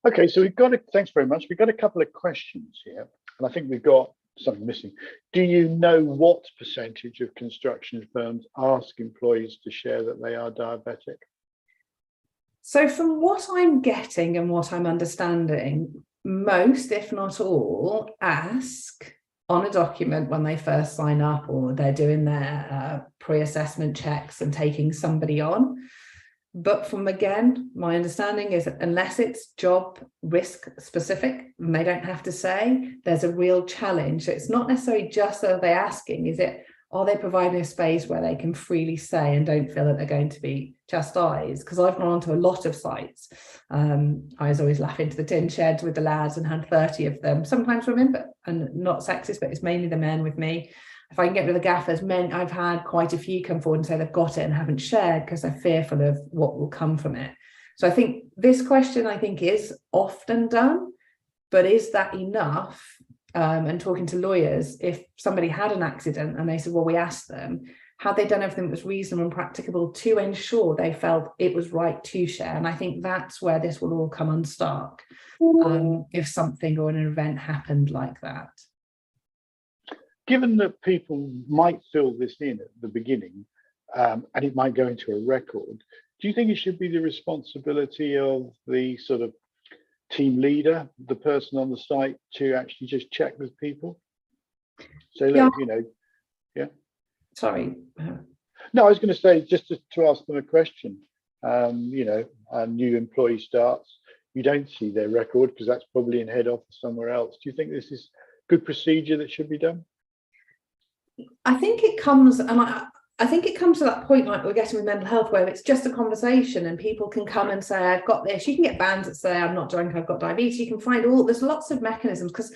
Okay, so thanks very much. We've got a couple of questions here, and I think we've got something missing. Do you know what percentage of construction firms ask employees to share that they are diabetic? So from what I'm getting and what I'm understanding, most, if not all, ask on a document when they first sign up, or they're doing their pre-assessment checks and taking somebody on. But again, my understanding is that unless it's job risk specific, and they don't have to say, there's a real challenge. So it's not necessarily just are they asking, are they providing a space where they can freely say and don't feel that they're going to be chastised? Because I've gone onto a lot of sites. I was always laughing to the tin sheds with the lads and had 30 of them, sometimes women, and not sexist, but it's mainly the men with me. If I can get rid of the gaffers, I've had quite a few come forward and say they've got it and haven't shared because they're fearful of what will come from it. So I think this question, is often done, but is that enough? And talking to lawyers, if somebody had an accident and they said, well, we asked them, had they done everything that was reasonable and practicable to ensure they felt it was right to share? And I think that's where this will all come unstuck, if something or an event happened like that. Given that people might fill this in at the beginning, and it might go into a record, do you think it should be the responsibility of the sort of team leader, the person on the site, to actually just check with people? So look, Yeah. you know, Sorry. no, I was going to say, just to ask them a question. You know, a new employee starts, you don't see their record because that's probably in head office somewhere else. Do you think this is good procedure that should be done? I think it comes, and I think it comes to that point like we're getting with mental health, where it's just a conversation and people can come and say, I've got this. You can get bands that say, I'm not drunk, I've got diabetes. You can find there's lots of mechanisms, because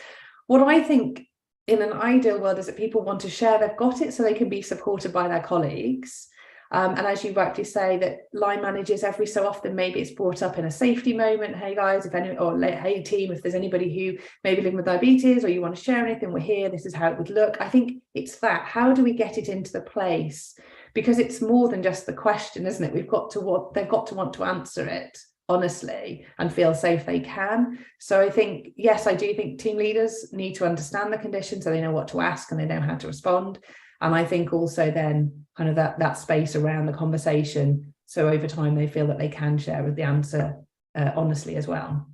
what I think in an ideal world is that people want to share they've got it so they can be supported by their colleagues. And as you rightly say, that line managers every so often, maybe it's brought up in a safety moment. Hey guys, if any, or hey team, if there's anybody who may be living with diabetes or you want to share anything, we're here. This is how it would look. I think it's that. How do we get it into the place? Because it's more than just the question, isn't it? They've got to want to answer it honestly and feel safe they can. So I think, yes, I do think team leaders need to understand the condition so they know what to ask and they know how to respond. And I think also then kind of that space around the conversation, so over time they feel that they can share with the answer honestly as well.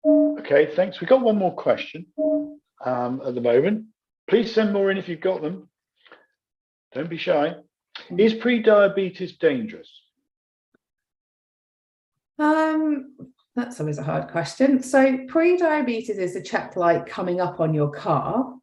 Okay, thanks. We've got one more question at the moment. Please send more in if you've got them. Don't be shy. Is pre-diabetes dangerous? That's always a hard question. So pre-diabetes is a check light coming up on your car.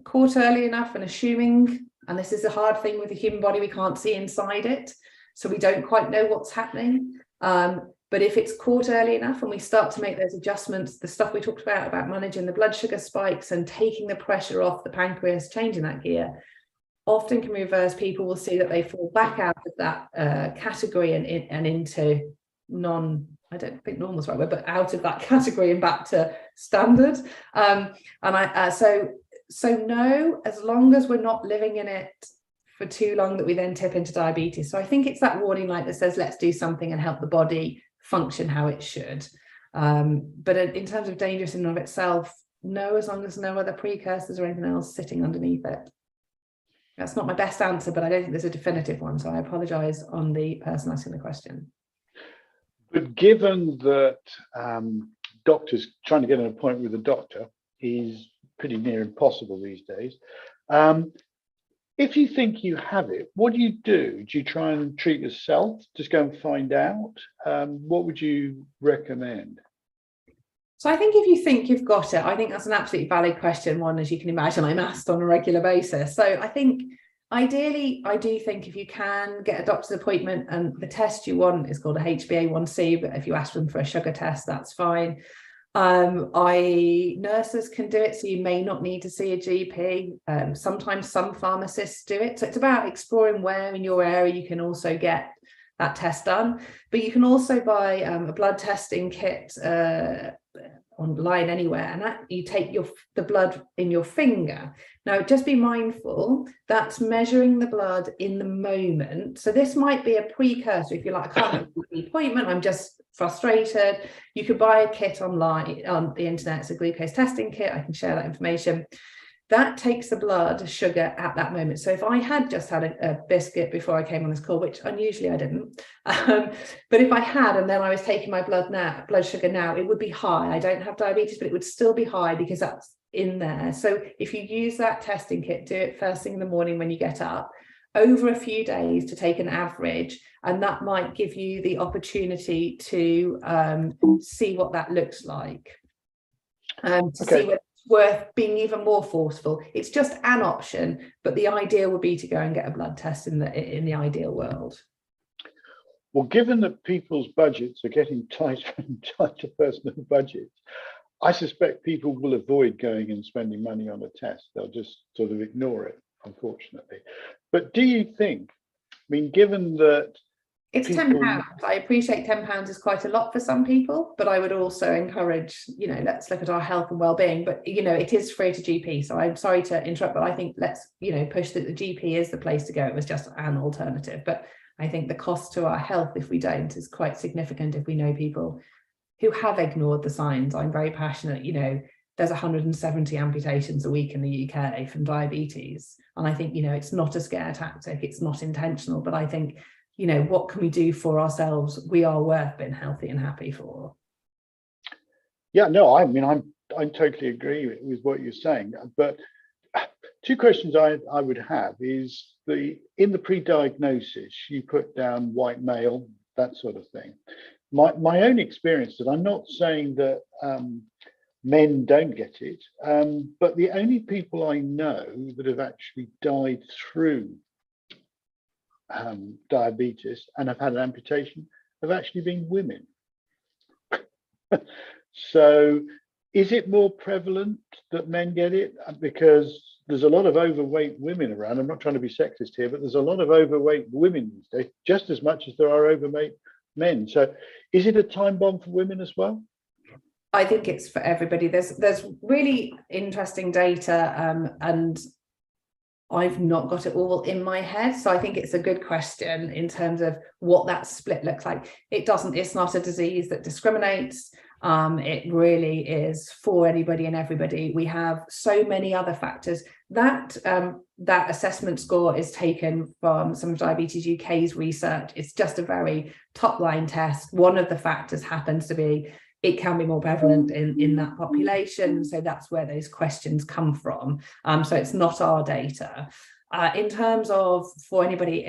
Caught early enough and assuming, and this is a hard thing with the human body, we can't see inside it, so we don't quite know what's happening. But if it's caught early enough and we start to make those adjustments, the stuff we talked about managing the blood sugar spikes and taking the pressure off the pancreas, changing that gear, often can reverse. People will see that they fall back out of that category and into I don't think normal is the right word, but out of that category and back to standard. So no, as long as we're not living in it for too long that we then tip into diabetes. So I think it's that warning light that says, let's do something and help the body function how it should. But in terms of dangerous in and of itself, no, as long as no other precursors or anything else sitting underneath it. That's not my best answer, but I don't think there's a definitive one. So I apologize on the person asking the question. But given that doctors trying to get an appointment with a doctor is pretty near impossible these days. If you think you have it, what do? Do you try and treat yourself? Just go and find out? What would you recommend? So I think if you think you've got it, I think that's an absolutely valid question. One, as you can imagine, I'm asked on a regular basis. So I think ideally, I do think if you can get a doctor's appointment and the test you want is called a HbA1c, but if you ask them for a sugar test, that's fine. Nurses can do it, so you may not need to see a GP. Sometimes some pharmacists do it. So it's about exploring where in your area you can also get that test done. But you can also buy a blood testing kit online anywhere, and that you take the blood in your finger. Now, just be mindful that's measuring the blood in the moment. So this might be a precursor. If you're like, I can't make the appointment, I'm just frustrated, you could buy a kit online on the internet. It's a glucose testing kit. I can share that information. That takes the blood sugar at that moment. So if I had just had a biscuit before I came on this call, which unusually I didn't, but if I had and then I was taking my blood sugar now, it would be high. I don't have diabetes, but it would still be high because that's in there. So if you use that testing kit, do it first thing in the morning when you get up, over a few days to take an average, and that might give you the opportunity to see what that looks like, see whether it's worth being even more forceful. It's just an option, but the idea would be to go and get a blood test in the ideal world. Well, given that people's budgets are getting tighter and tighter, personal budgets, I suspect people will avoid going and spending money on a test. They'll just sort of ignore it, unfortunately. But do you think, I mean, given that it's £10, I appreciate £10 is quite a lot for some people, but I would also encourage, let's look at our health and well-being. But it is free to GP, so I'm sorry to interrupt, but I think let's push that the GP is the place to go. It was just an alternative, but I think the cost to our health if we don't is quite significant. If we know people who have ignored the signs, I'm very passionate, there's 170 amputations a week in the UK from diabetes. And I think, it's not a scare tactic, it's not intentional, but I think you know, what can we do for ourselves? We are worth being healthy and happy for. Yeah, no, I mean, I totally agree with what you're saying. But two questions I would have is in the pre-diagnosis, you put down white male, that sort of thing. My own experience, that I'm not saying that men don't get it, but the only people I know that have actually died through diabetes and have had an amputation have actually been women. So is it more prevalent that men get it? Because there's a lot of overweight women around. I'm not trying to be sexist here, but there's a lot of overweight women these days, just as much as there are overweight men. So is it a time bomb for women as well? I think it's for everybody. There's really interesting data, and I've not got it all in my head. So I think it's a good question in terms of what that split looks like. It's not a disease that discriminates. It really is for anybody and everybody. We have so many other factors. That assessment score is taken from some of Diabetes UK's research. It's just a very top line test. One of the factors happens to be it can be more prevalent in that population. So that's where those questions come from. So it's not our data. In terms of for anybody,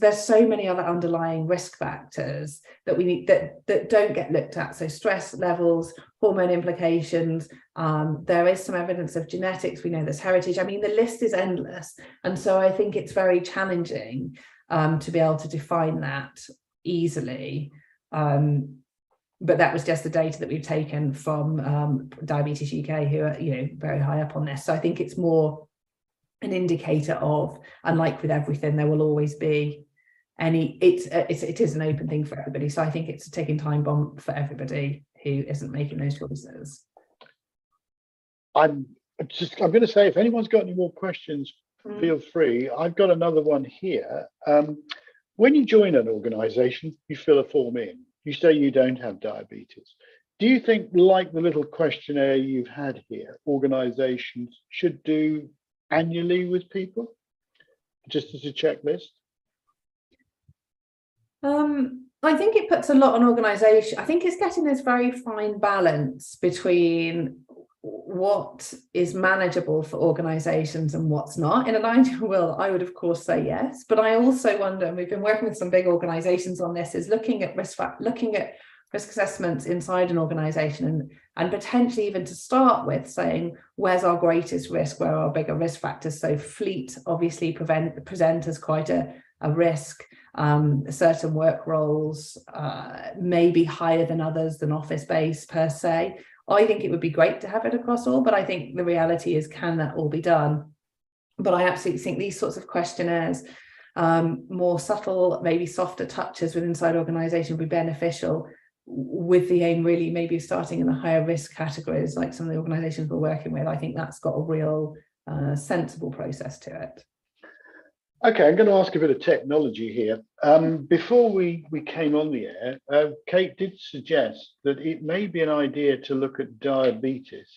there's so many other underlying risk factors that we need that don't get looked at. So stress levels, hormone implications. There is some evidence of genetics. We know there's heritage. I mean, the list is endless, and so I think it's very challenging to be able to define that easily. But that was just the data that we've taken from Diabetes UK, who are, you know, very high up on this. So I think it's more an indicator of, and like with everything, there will always be it is an open thing for everybody. So I think it's a ticking time bomb for everybody who isn't making those choices. I'm going to say, if anyone's got any more questions, feel free. I've got another one here. When you join an organization, you fill a form in. You say you don't have diabetes. Do you think, like the little questionnaire you've had here, organizations should do annually with people, just as a checklist? I think it puts a lot on organisation. I think it's getting this very fine balance between what is manageable for organisations and what's not. In an ideal world, I would of course say yes, but I also wonder, and we've been working with some big organisations on this, is looking at risk assessments inside an organisation and potentially even to start with saying, where's our greatest risk, where are our bigger risk factors? So fleet obviously present as quite a risk. Certain work roles may be higher than others, than office based per se. I think it would be great to have it across all, but I think the reality is, can that all be done? But I absolutely think these sorts of questionnaires, more subtle, maybe softer touches with inside organisation would be beneficial, with the aim really maybe starting in the higher risk categories, like some of the organisations we're working with. I think that's got a real sensible process to it. Okay, I'm going to ask a bit of technology here. Before we came on the air, Kate did suggest that it may be an idea to look at diabetes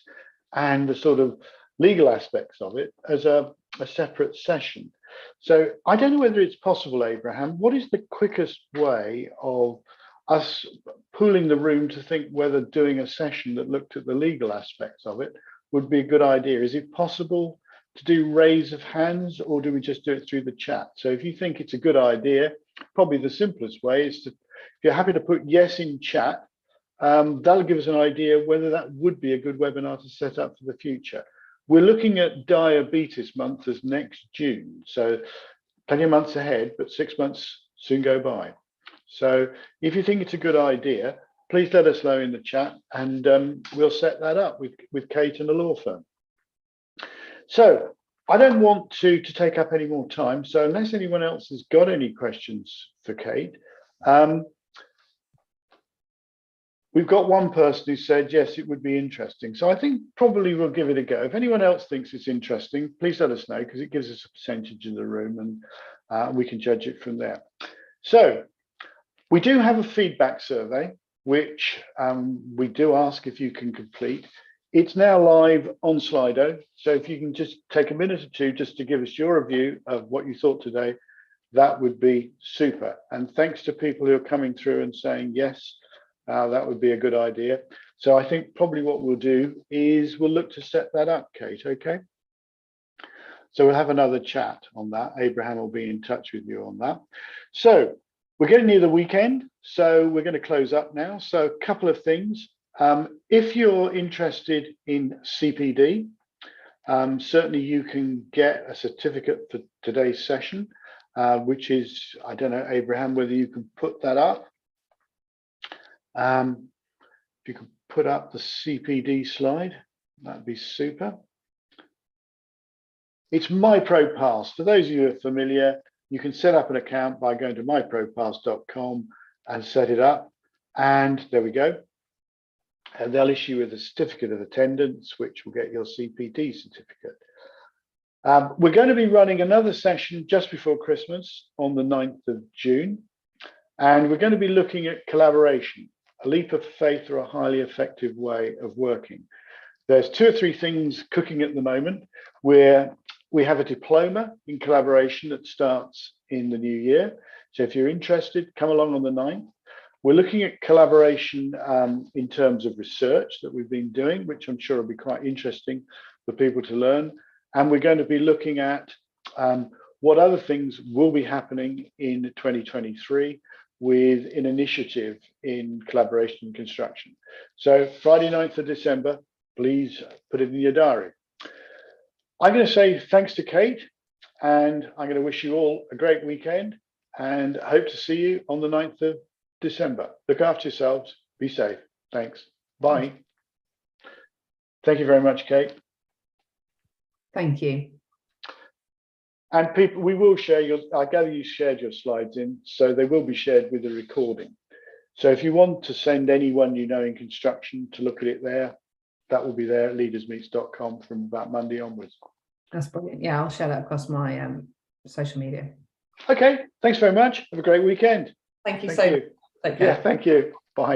and the sort of legal aspects of it as a separate session. So I don't know whether it's possible, Abraham. What is the quickest way of us pooling the room to think whether doing a session that looked at the legal aspects of it would be a good idea? Is it possible to do raise of hands, or do we just do it through the chat? So if you think it's a good idea, probably the simplest way is to, if you're happy to put yes in chat, that'll give us an idea whether that would be a good webinar to set up for the future. We're looking at Diabetes Month as next June, so plenty of months ahead, but 6 months soon go by. So if you think it's a good idea, please let us know in the chat, and we'll set that up with Kate and the law firm. So I don't want to take up any more time. So unless anyone else has got any questions for Kate, we've got one person who said, yes, it would be interesting. So I think probably we'll give it a go. If anyone else thinks it's interesting, please let us know, because it gives us a percentage in the room, and we can judge it from there. So we do have a feedback survey, which we do ask if you can complete. It's now live on Slido, so if you can just take a minute or two just to give us your review of what you thought today, that would be super. And thanks to people who are coming through and saying, yes, that would be a good idea. So I think probably what we'll do is we'll look to set that up, Kate, okay? So we'll have another chat on that. Abraham will be in touch with you on that. So we're getting near the weekend, so we're going to close up now. So a couple of things. If you're interested in CPD, certainly you can get a certificate for today's session, which is, I don't know, Abraham, whether you can put that up. If you could put up the CPD slide, that'd be super. It's MyProPass. For those of you who are familiar, you can set up an account by going to mypropass.com and set it up. And there we go. And they'll issue you with a certificate of attendance, which will get your CPD certificate. We're going to be running another session just before Christmas on the 9th of June. And we're going to be looking at collaboration, a leap of faith or a highly effective way of working. There's 2 or 3 things cooking at the moment where we have a diploma in collaboration that starts in the new year. So if you're interested, come along on the 9th. We're looking at collaboration in terms of research that we've been doing, which I'm sure will be quite interesting for people to learn. And we're going to be looking at what other things will be happening in 2023 with an initiative in collaboration and construction. So Friday, 9th of December, please put it in your diary. I'm going to say thanks to Kate, and I'm going to wish you all a great weekend and hope to see you on the 9th of December. Look after yourselves. Be safe. Thanks. Bye. Thank you very much, Kate. Thank you. And people, we will share your, I gather you shared your slides in, so they will be shared with the recording. So if you want to send anyone you know in construction to look at it there, that will be there at leadersmeets.com from about Monday onwards. That's brilliant. Yeah, I'll share that across my social media. Okay, thanks very much. Have a great weekend. Thank you Thank you. Take care. Yeah, thank you.